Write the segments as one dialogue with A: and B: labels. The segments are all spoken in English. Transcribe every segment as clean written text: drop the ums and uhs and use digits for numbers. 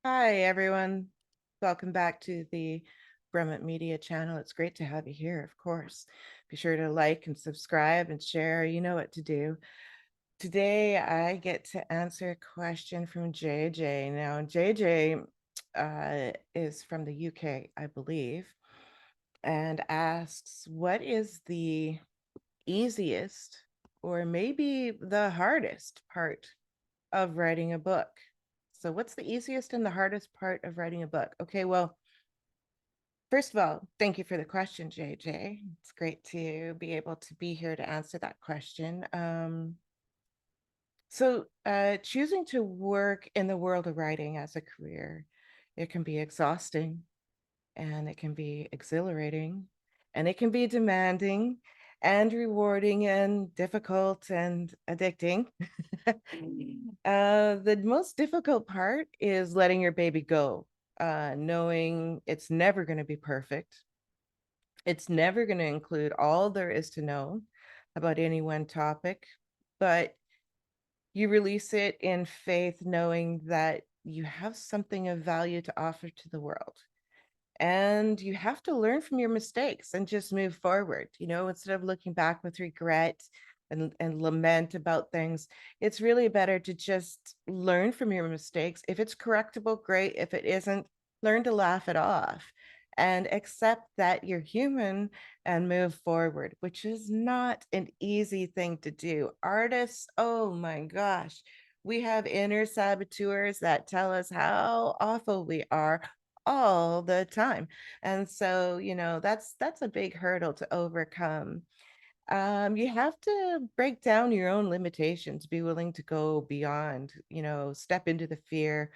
A: Hi, everyone. Welcome back to the Brummett Media channel. It's great to have you here, of course. Be sure to like and subscribe and share. You know what to do. Today, I get to answer a question from JJ. Now, JJ is from the UK, I believe, and asks, what is the easiest or maybe the hardest part of writing a book? So, what's the easiest and the hardest part of writing a book? Okay, well, first of all, thank you for the question, JJ. It's great to be able to be here to answer that question. Choosing to work in the world of writing as a career, it can be exhausting and it can be exhilarating and it can be demanding and rewarding and difficult and addicting. The most difficult part is letting your baby go, knowing it's never going to be perfect. It's never going to include all there is to know about any one topic, but you release it in faith, knowing that you have something of value to offer to the world. And you have to learn from your mistakes and just move forward, instead of looking back with regret and lament about things. It's really better to just learn from your mistakes. If it's correctable, great. If it isn't, learn to laugh it off and accept that you're human and move forward, which is not an easy thing to do. Artists, oh my gosh, we have inner saboteurs that tell us how awful we are all the time. And so, that's a big hurdle to overcome. You have to break down your own limitations, be willing to go beyond, step into the fear.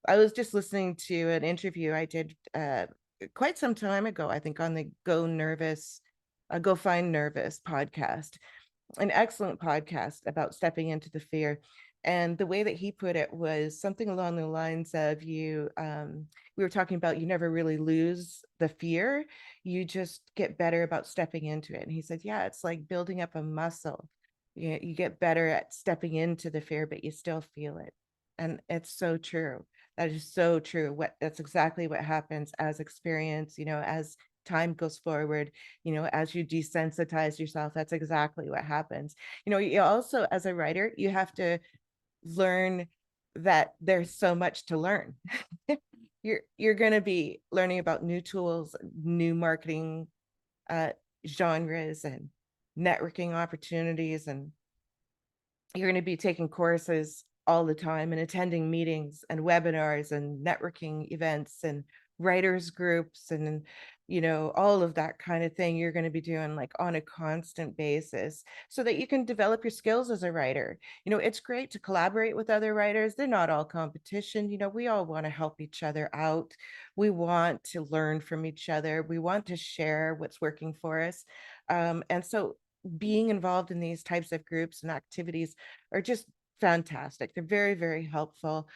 A: I was just listening to an interview I did quite some time ago, I think on the Go Find Nervous podcast, an excellent podcast about stepping into the fear. And the way that he put it was something along the lines of we were talking about you never really lose the fear, you just get better about stepping into it. And he said, yeah, it's like building up a muscle. You get better at stepping into the fear, but you still feel it. And it's so true. That is so true. That's exactly what happens as experience, as time goes forward, as you desensitize yourself, that's exactly what happens. You also, as a writer, you have to learn that there's so much to learn. You're going to be learning about new tools, new marketing uh, genres, and networking opportunities, and you're going to be taking courses all the time and attending meetings and webinars and networking events and writers groups and all of that kind of thing you're going to be doing like on a constant basis so that you can develop your skills as a writer. It's great to collaborate with other writers. They're not all competition. We all want to help each other out. We want to learn from each other. We want to share what's working for us. And so being involved in these types of groups and activities are just fantastic. They're very, very helpful.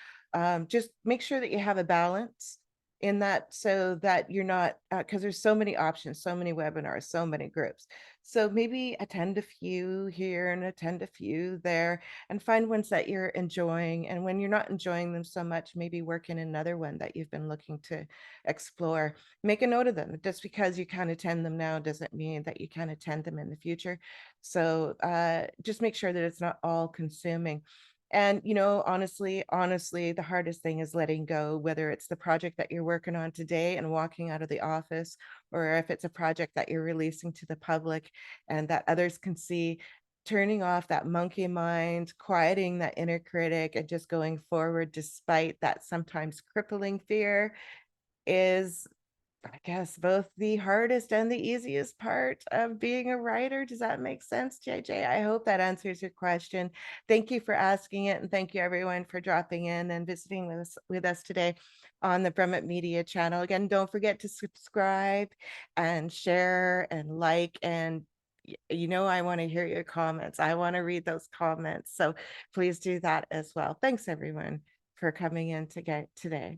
A: Just make sure that you have a balance in that so that you're not, because there's so many options, so many webinars, so many groups. So maybe attend a few here and attend a few there and find ones that you're enjoying. And when you're not enjoying them so much, maybe work in another one that you've been looking to explore. Make a note of them. Just because you can't attend them now doesn't mean that you can't attend them in the future. So just make sure that it's not all consuming. And honestly, the hardest thing is letting go, whether it's the project that you're working on today and walking out of the office, or if it's a project that you're releasing to the public and that others can see. Turning off that monkey mind, quieting that inner critic, and just going forward despite that sometimes crippling fear is, I guess, both the hardest and the easiest part of being a writer. Does that make sense, JJ? I hope that answers your question. Thank you for asking it, and thank you everyone for dropping in and visiting with us today on the Brummett Media channel. Again, don't forget to subscribe and share and like, and I want to hear your comments. I want to read those comments. So please do that as well. Thanks everyone for coming in today.